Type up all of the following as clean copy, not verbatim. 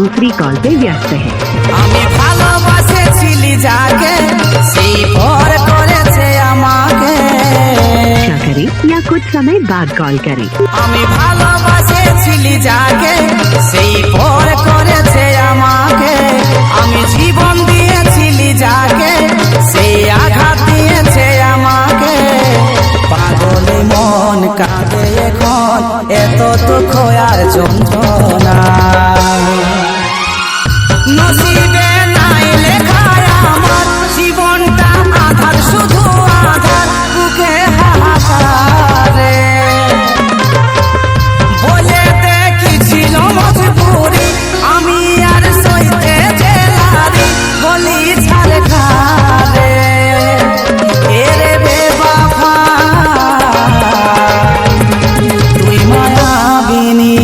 दूसरी कॉल पे व्यस्त है। আমি ভালোবাসেছিলি যাকে সেই পর করেছে আমাকে। क्या करे या कुछ समय बाद कॉल करे। আমি ভালোবাসেছিলি যাকে সেই পর করেছে আমাকে। আমি জীবন দিয়েছিলি যাকে সেই আঘাত দিয়েছে আমাকে। পাগলে মন কাঁদে এখন এত দুঃখ আর যন্ত্রণা। নসিবে নাই লেখা আমার জীবনটা আধার শুধু আধার বুকে হাহাকারে। বলে দেখেছিল মজবুরি আমি আর সইতে জেলারি বলি ছাড় খারে। এরে বেবাফা তুই মায়াবিনী।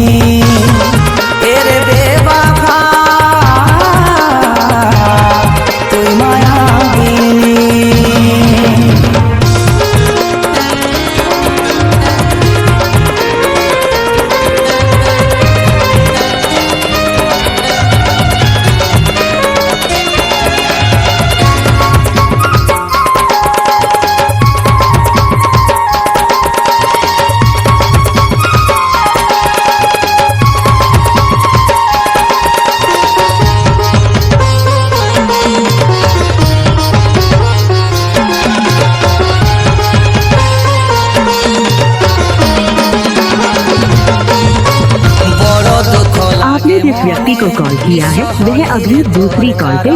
এরে বেবাফা তুই মায়াবিনী। आपने जिस व्यक्ति को कॉल किया है वह अभी दूसरी कॉल पे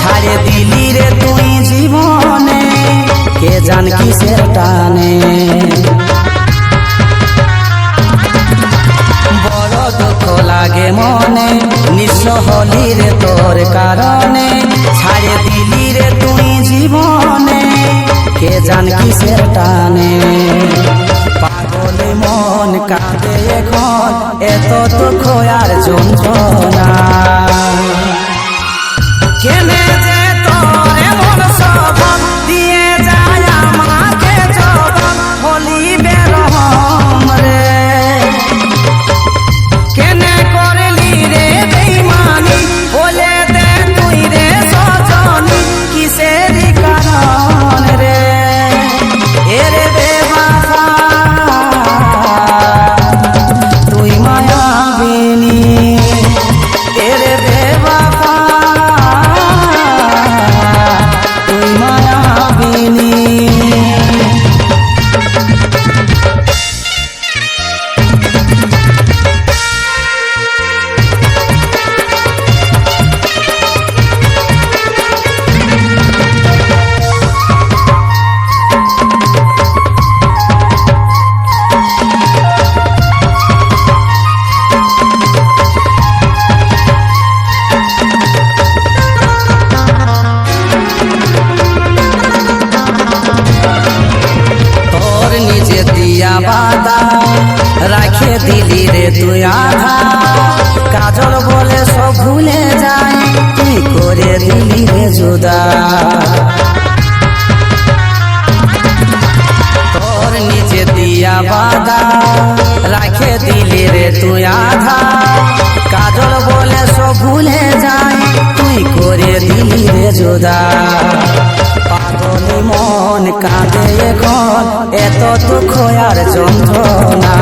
ছাড়ে দিলি রে তুই জীবনে কে জান কিসের টানে। বড় দুঃখ লাগে মনে নিঃস্ব হলি রে তোর কারণে। ছাড়ে দিলি রে তুই জীবনে কে জান কিসের টানে। পাগলে মন কাঁদে এখন এত দুঃখ আর যন্ত্রণা। কেনে যে তোর এমন স্বভাব দিয়ে যায় আমাকে জবাব হলি বেরহম রে। কেনে করলি রে বেইমানি বলে দে তুই রে সজনী কিসের কারণ রে। এরে বেবাফা তুই মায়াবিনী। এরে বেবাফা তুই মায়াবিনী। তোর নিজে দিয়া বাদা রাখে দিলি রে তুই আধা। কাজল বলে সব ভুলে যায় তুই করে দিলি রে জুদা। তোর নিজে দিয়া বাদা রাখে দিলি রে তুই আধা। কাজল বলে সব ভুলে যায় তুই করে দিলি রে জুদা। পাগলে মন কাঁদে এখন এত দুঃখ আর যন্ত্রণা।